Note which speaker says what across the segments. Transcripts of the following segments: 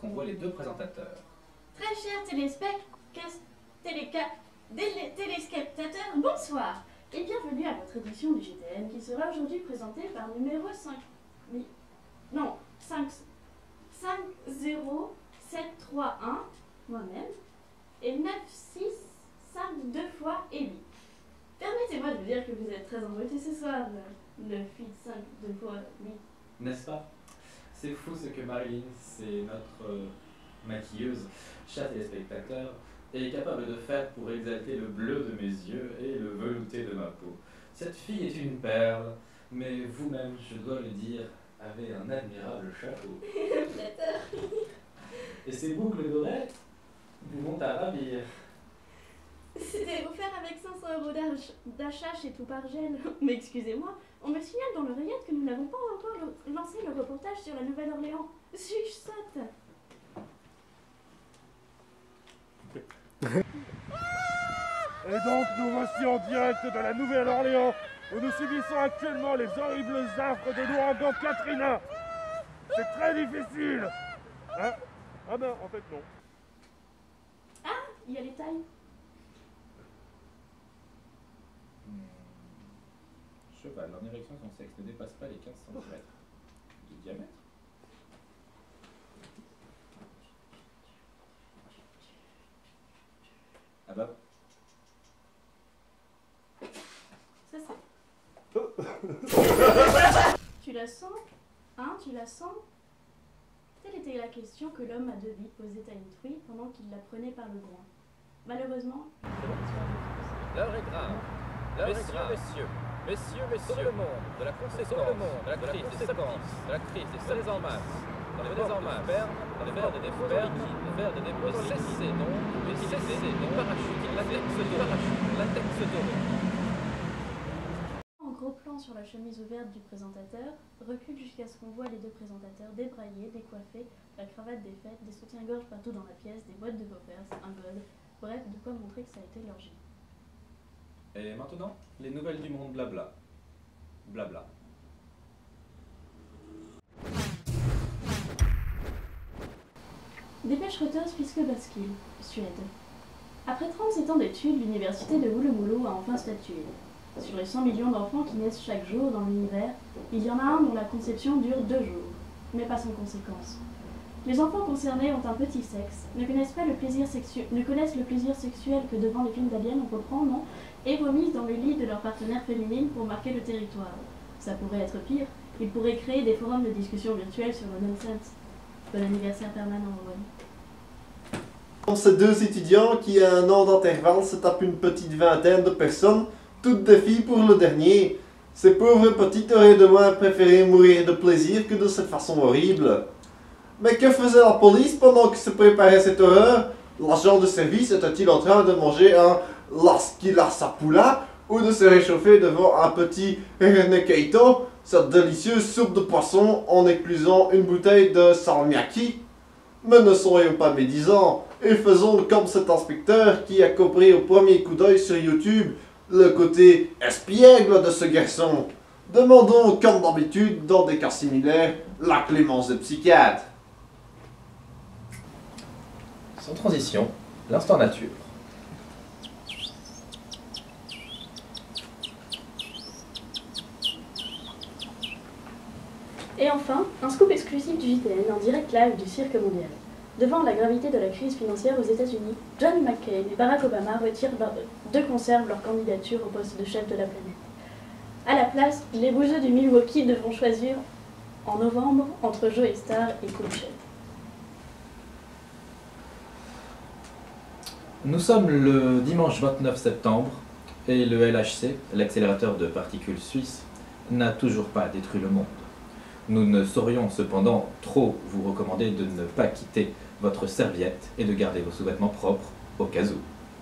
Speaker 1: qu'on voit les deux présentateurs.
Speaker 2: Très chers téléspectateurs, bonsoir et bienvenue à votre édition du GTN qui sera aujourd'hui présentée par numéro 50731, moi-même, et 9652 fois Ellie. Permettez-moi de vous dire que vous êtes très embêtés ce soir, 9, 8, 5, 2 fois 8.
Speaker 1: N'est-ce pas? C'est fou ce que Marilyn, c'est notre maquilleuse, chère téléspectateur, est capable de faire pour exalter le bleu de mes yeux et le velouté de ma peau. Cette fille est une perle, mais vous-même, je dois le dire, avez un admirable chapeau. Et ces boucles d'oreilles vont à ravir.
Speaker 2: C'était offert avec 500 € d'achat chez Tout par Gel. Mais excusez-moi, on me signale dans l'oreillette que nous n'avons pas encore lancé le reportage sur la Nouvelle-Orléans. Suis-je sotte?
Speaker 3: Et donc nous voici en direct de la Nouvelle-Orléans où nous subissons actuellement les horribles affres de l'ouragan Katrina. C'est très difficile. Hein? Ah ben en fait non.
Speaker 2: Ah, il y a les tailles.
Speaker 1: Cheval, en érection, son sexe ne dépasse pas les 15 cm de diamètre. Ah bah.
Speaker 2: Ça c'est. Tu la sens? Hein, tu la sens? Telle était la question que l'homme à deux vies posait à une truie pendant qu'il la prenait par le groin. Malheureusement,
Speaker 4: L'heure est grave. Messieurs, sur le monde, de la conséquence, de la crise des sapiens, de la crise des salles en masse, dans les verres en masse, dans les verres de dépôt liquide, les verres de dépôt cessez donc, d'utiliser les parachutes, latex doré.
Speaker 2: en gros plan sur la chemise ouverte du présentateur, recule jusqu'à ce qu'on voit les deux présentateurs débraillés, décoiffés, la cravate défaite, des soutiens-gorge partout dans la pièce, des boîtes de poppers, un god, bref, de quoi montrer que ça a été l'orgie.
Speaker 1: Et maintenant, les nouvelles du monde blabla. Blabla.
Speaker 2: Dépêche Reuters puisque Baskil, Suède. Après 37 ans d'études, l'université de Woolloomooloo a enfin statué. Sur les 100 millions d'enfants qui naissent chaque jour dans l'univers, il y en a un dont la conception dure 2 jours, mais pas sans conséquence. Les enfants concernés ont un petit sexe, ne connaissent le plaisir sexuel que devant les films d'aliens on peut prendre, non, et vomissent dans le lit de leur partenaire féminine pour marquer le territoire. Ça pourrait être pire, ils pourraient créer des forums de discussion virtuels sur le nonsense. Bon anniversaire permanent, Owen.
Speaker 5: Pour ces deux étudiants qui, à un an d'intervalle, se tapent une petite vingtaine de personnes, toutes des filles pour le dernier. Ces pauvres petites auraient de moins préféré mourir de plaisir que de cette façon horrible. Mais que faisait la police pendant que se préparait cette horreur? L'agent de service était-il en train de manger un lasquila sapula ou de se réchauffer devant un petit renekeito, cette délicieuse soupe de poisson en éclusant une bouteille de salmiakki? Mais ne soyons pas médisants et faisons comme cet inspecteur qui a compris au premier coup d'œil sur YouTube le côté espiègle de ce garçon. Demandons, comme d'habitude, dans des cas similaires, la clémence des psychiatres.
Speaker 4: Sans transition, l'instant nature.
Speaker 2: Et enfin, un scoop exclusif du JTN en direct live du Cirque mondial. Devant la gravité de la crise financière aux États-Unis, John McCain et Barack Obama retirent de conserve leur candidature au poste de chef de la planète. À la place, les bouseux du Milwaukee devront choisir en novembre entre Joe Star et Cool Chet.
Speaker 1: Nous sommes le dimanche 29 septembre et le LHC, l'accélérateur de particules suisse, n'a toujours pas détruit le monde. Nous ne saurions cependant trop vous recommander de ne pas quitter votre serviette et de garder vos sous-vêtements propres au cas où.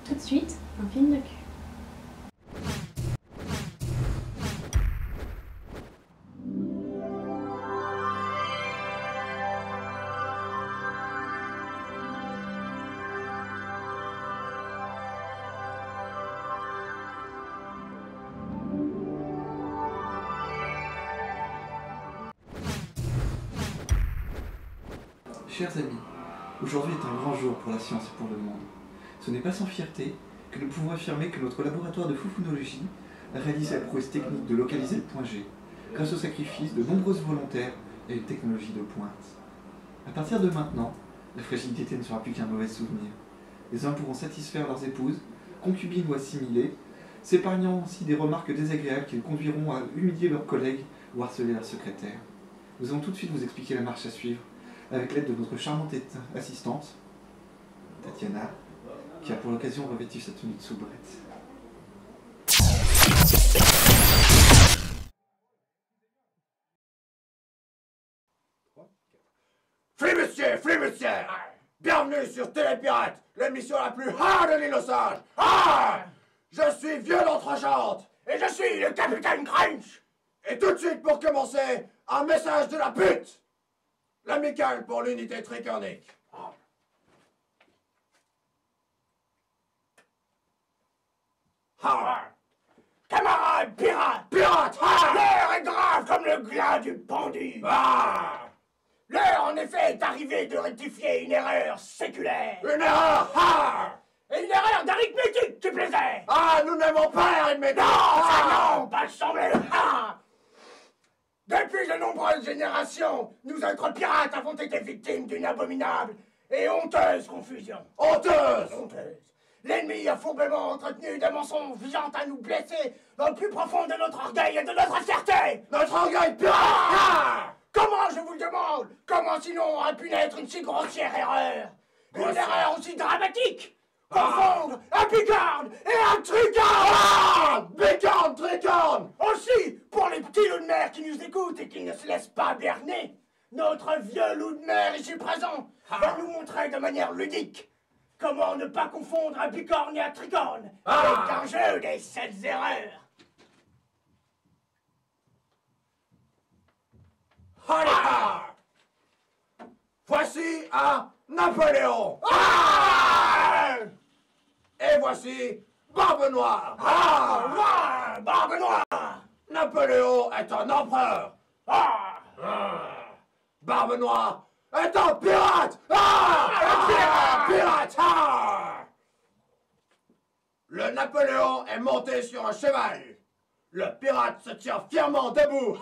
Speaker 2: Tout de suite, un film de cul.
Speaker 6: Chers amis, Aujourd'hui est un grand jour pour la science et pour le monde. Ce n'est pas sans fierté que nous pouvons affirmer que notre laboratoire de foufounologie a réalisé la prouesse technique de localiser le point G, grâce au sacrifice de nombreuses volontaires et une technologie de pointe. À partir de maintenant, la fragilité ne sera plus qu'un mauvais souvenir. Les hommes pourront satisfaire leurs épouses, concubines ou assimilées, s'épargnant ainsi des remarques désagréables qui les conduiront à humilier leurs collègues ou harceler leurs secrétaires. Nous allons tout de suite vous expliquer la marche à suivre, avec l'aide de notre charmante assistante, Tatiana, qui a pour l'occasion revêtu sa tenue de soubrette.
Speaker 3: Monsieur! Bienvenue sur Télépirate, l'émission la plus hard de l'île aux singes! Je suis vieux d'entre-chante, et je suis le capitaine Crunch! Et tout de suite, pour commencer, un message de la pute! L'amical pour l'unité tricornique. Camarades pirates! L'heure est grave comme le glas du pendu! L'heure, en effet, est arrivée de rectifier une erreur séculaire. Une erreur! Et une erreur d'arithmétique, qui plaisait! Nous n'aimons pas l'arithmétique! Non, pas semblé! Depuis de nombreuses générations, nous autres pirates avons été victimes d'une abominable et honteuse confusion. Honteuse! L'ennemi a fourbement entretenu des mensonges visant à nous blesser dans le plus profond de notre orgueil et de notre fierté! Notre orgueil pirate! Comment, je vous le demande, comment sinon aurait pu naître une si grossière erreur? Une erreur aussi dramatique? Confondre un bicorne et un tricorne! Bicorne, tricorne! Aussi, pour les petits loups de mer qui nous écoutent et qui ne se laissent pas berner, notre vieux loup de mer ici présent va nous montrer de manière ludique comment ne pas confondre un bicorne et un tricorne avec un jeu des 7 erreurs. Voici un Napoléon. Et voici Barbe Noire. Barbe Noire. Napoléon est un empereur. Barbe Noire est un pirate. Pirate. Le Napoléon est monté sur un cheval. Le pirate se tient fièrement debout.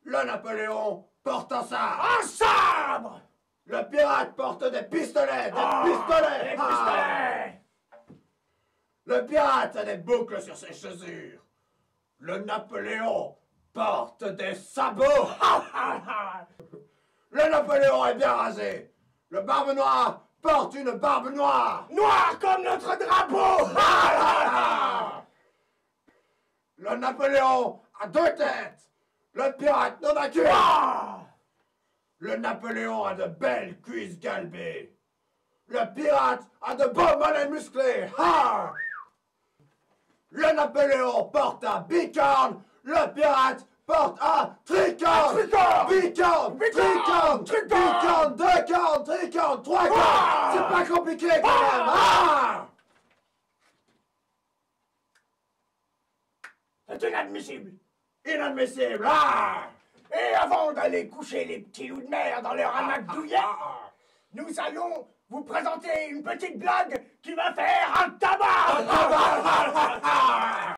Speaker 3: Le Napoléon porte un sabre. Un sabre! Le pirate porte des pistolets. Des pistolets. Le pirate a des boucles sur ses chaussures. Le Napoléon porte des sabots. Le Napoléon est bien rasé. Le Barbe Noire porte une barbe noire. Noire comme notre drapeau. Le Napoléon a 2 têtes. Le pirate n'en a qu'une! Le Napoléon a de belles cuisses galbées. Le pirate a de beaux mollets musclés. Le Napoléon porte un bicorne. Le pirate porte un tricorne. Bicorne, tricorne, 2 cornes, tricorne, 3 cornes. C'est pas compliqué quand même. C'est inadmissible. Inadmissible! Et avant d'aller coucher les petits loups de mer dans leur hamac douillet, nous allons vous présenter une petite blague qui va faire un tabac!